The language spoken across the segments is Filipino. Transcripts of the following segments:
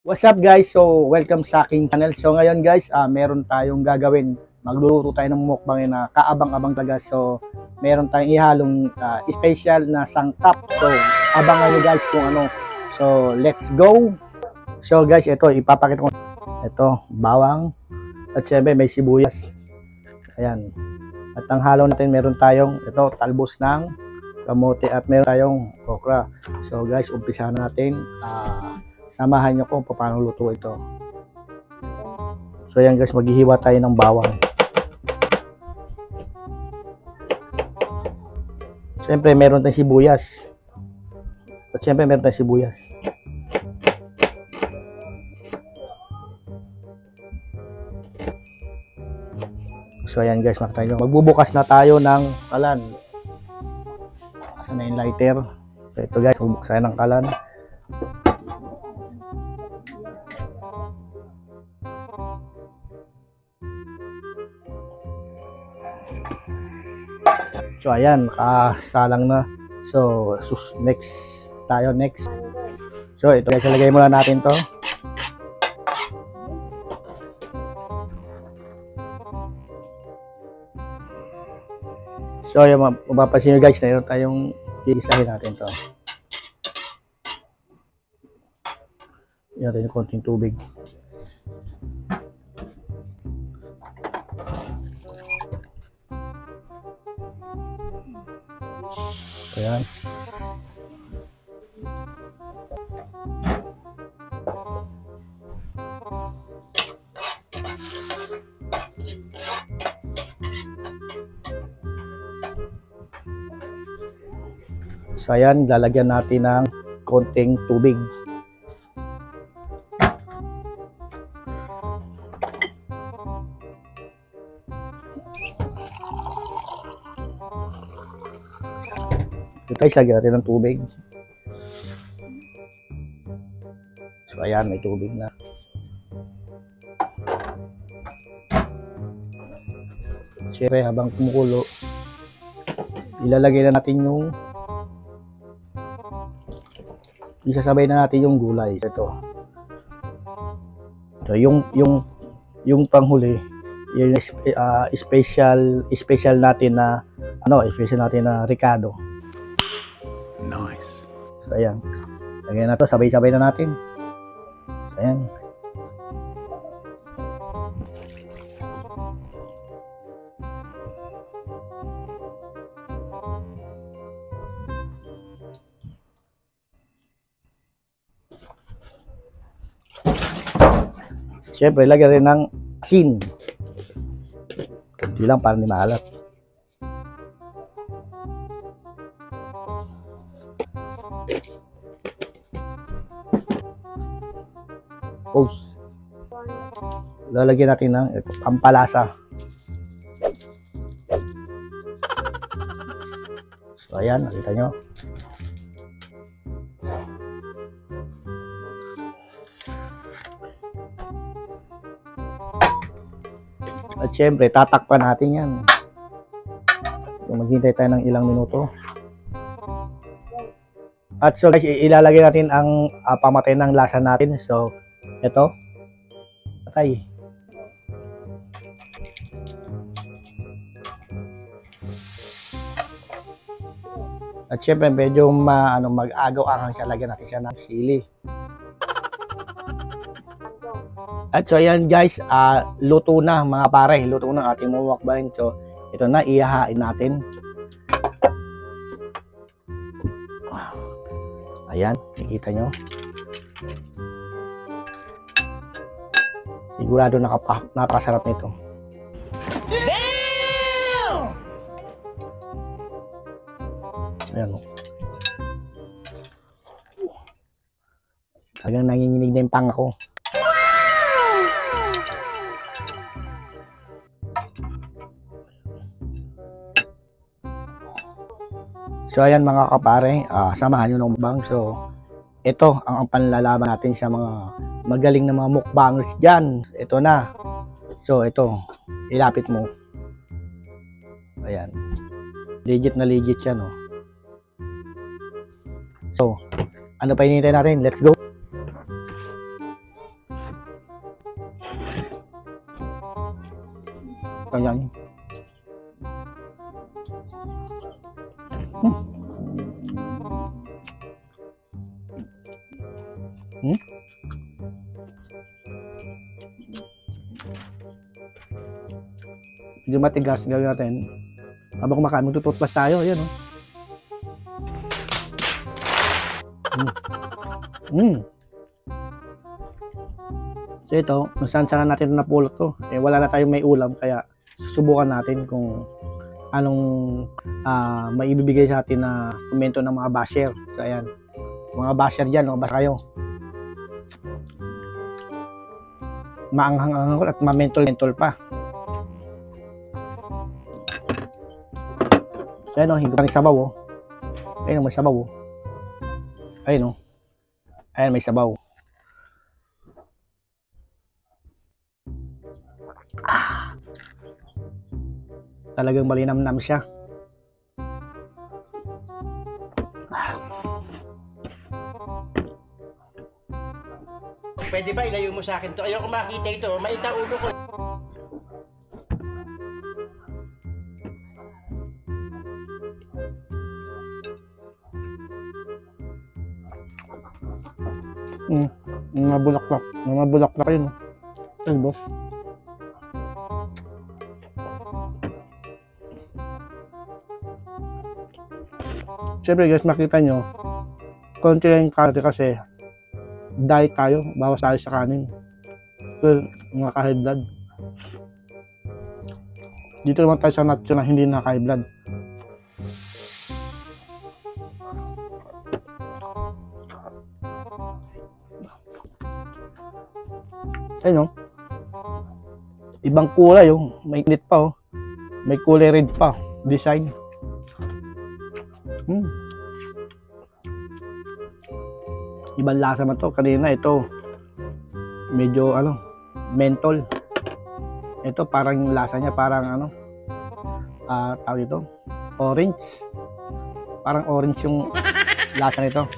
What's up guys? So, welcome sa aking channel. So, ngayon guys, meron tayong gagawin. Magluluto tayo ng mukbang na kaabang-abang talaga. So, meron tayong ihalong special na sangkap. So, abangan nyo guys kung ano. So, let's go! So guys, ito, ipapakita ko. Ito, bawang. At syempre, may sibuyas. Ayan. At ang halo natin, meron tayong, ito, talbos ng kamote. At meron tayong okra. So guys, umpisa natin. Samahan nyo ko kung paano luto ito. So yan guys, maghihiwa tayo ng bawang. Siyempre meron tayong sibuyas. At siyempre meron tayong sibuyas. So ayan guys, makita nyo. Magbubukas na tayo ng kalan. Saan na yung lighter? So ito guys, bubuksan ng kalan. So ayan, nakasalang na. So next tayo. So ito guys, ilagay muna natin to. So yung mapapansin nyo guys, mayroon tayong gigisahin natin to. Yan natin yung konting tubig. Ayan. So ayan, lalagyan natin ng konting tubig. Ito guys, lagyan natin ng tubig. So ayan, may tubig na. Siyempre, habang kumukulo, ilalagay na natin yung isasabay na natin yung gulay. Ito. So yung panghuli, yung special natin na ricado. Nice. So ayan. Lagyan na to, sabay-sabay na natin. So ayan. Siyempre, lagyan rin ng asin. Hindi lang para hindi maalat. Pause. Lalagyan natin ng pampalasa. So ayan, nakita nyo. At syempre, tatakpan natin yan. So, maghintay tayo ng ilang minuto. At so guys, ilalagay natin ang pamatay ng lasa natin. So, ito. Patay. At syempre, medyo mag-agaw-anghang siya. Lagyan natin siya ng sili. At so ayan guys, luto na mga pare. Luto na ating mukbang. So, ito na, ihahain natin. Ayan, nakikita nyo. Sigurado napakasarap nito. Damn! Ayan o. Talagang nanginginig na yung panga ko. So ayan mga kapare, samahan nyo ng mukbang. So ito ang panlalaban natin sa mga magaling na mga mukbangers dyan. Ito na. So ito, ilapit mo. Ayan. Legit na legit yan. Oh. So, ano pa hinihintay natin? Let's go. Ayan. Medyo matigas, gawin natin. Habang kumakain, magtututpas tayo. Ayan, oh. So ito, nasansanan natin na napulot to. Eh, wala na tayong may ulam, kaya susubukan natin kung anong maibibigay sa atin na komento ng mga basher. So ayan, mga basher dyan, basta kayo. Maanghang at ma-mentol pa. So ayun, hingga pa rin sabaw, oh. Ayun, may sabaw, oh. Ayun, oh. Ayun, may sabaw. Talagang malinamnam siya. Pwede ba ilayo mo sa akin to? Ayoko makita ito. Maita ulo ko. Mabulaklak. Mabulaklak yun. Ayun, boss. Siyempre guys, makita nyo, konti lang yung kalorya kasi diet tayo, bawas tayo sa kanin. So, mga ka-high blood. Dito naman tayo sa nacho na hindi na-high blood. Ayun, no? Ibang kulay, oh. May init pa, oh. May kulay red pa, design. Ibang lasa man to. Kanina ito medyo mentol. Ito parang lasa niya parang tawag ito orange. Parang orange yung lasa nito.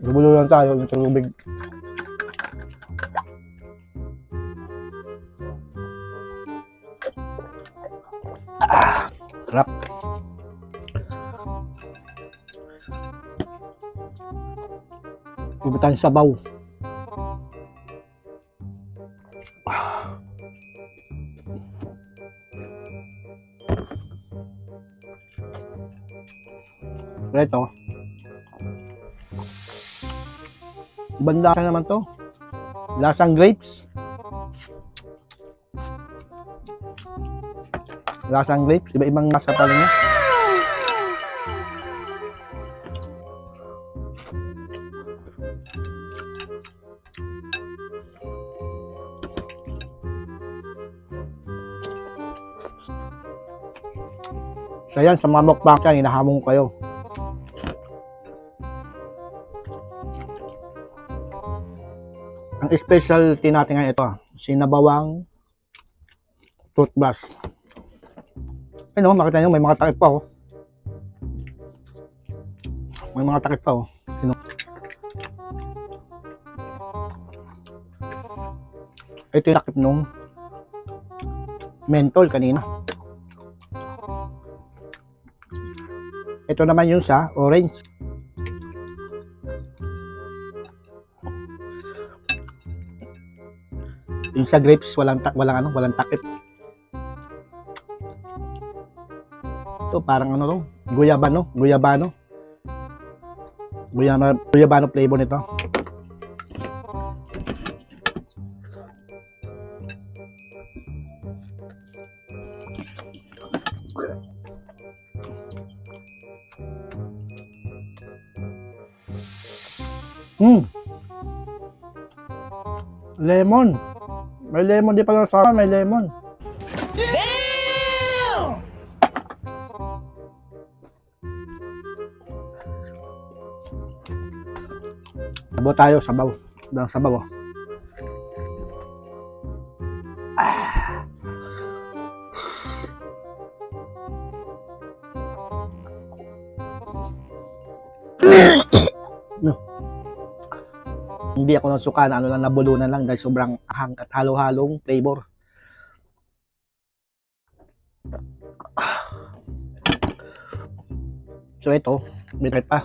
Gubulo lang tayo ng tubig. Sarap. Gubutan sabaw. Ito. Ibang lasa naman to. Lasang grapes. Lasang grapes. Iba-ibang lasa pala niya. So yan, sa mga mukbang dyan, hinahamon kayo. Ang specialty natin ngayon ito, sinabawang toothbrush. Ayun, makita nyo, may mga takip pa, oh. May mga takip pa, oh. Ito yung takip nung mentol kanina. Ito naman yung sa orange. Yung sa grapes walang takip. Ito parang to, guyabano flavor nito. Lemon. May lemon di pala sa may lemon. Sabaw tayo, sabaw. Dang sabaw. Oh. No. Hindi ako nasuka na ano lang, nabulunan lang dahil sobrang ahang at halo-halong flavor. So ito, may try pa.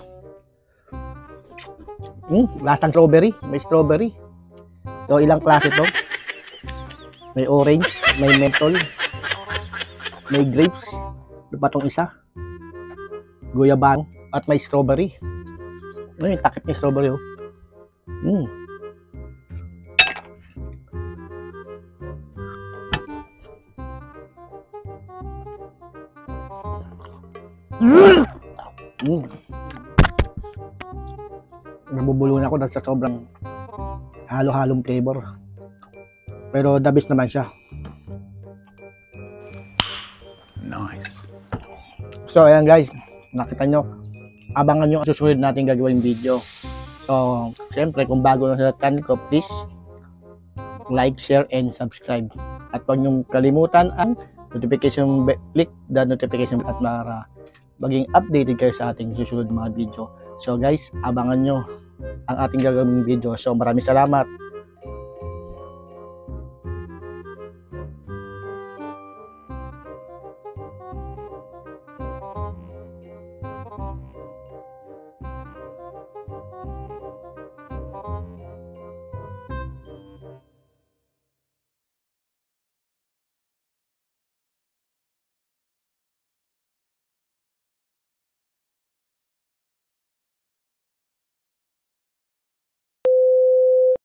Lasang strawberry, may strawberry. So ilang klase to? May orange, may menthol, may grapes, ito pa tong isa, guyabano, at may strawberry. Ano yung takip ng strawberry oh. Nabubulungan ako dahil sa sobrang halo-halong flavor. Pero the best naman siya. Nice. So ayan guys, nakita nyo, abangan nyo ang susunod natin gagawin video. So syempre kung bago na sa channel ko, please like, share, and subscribe. At huwag nyo kalimutan ang notification bell, click the notification bell at para maging updated kayo sa ating susunod mga video. So guys, abangan nyo ang ating gagawing video. So maraming salamat.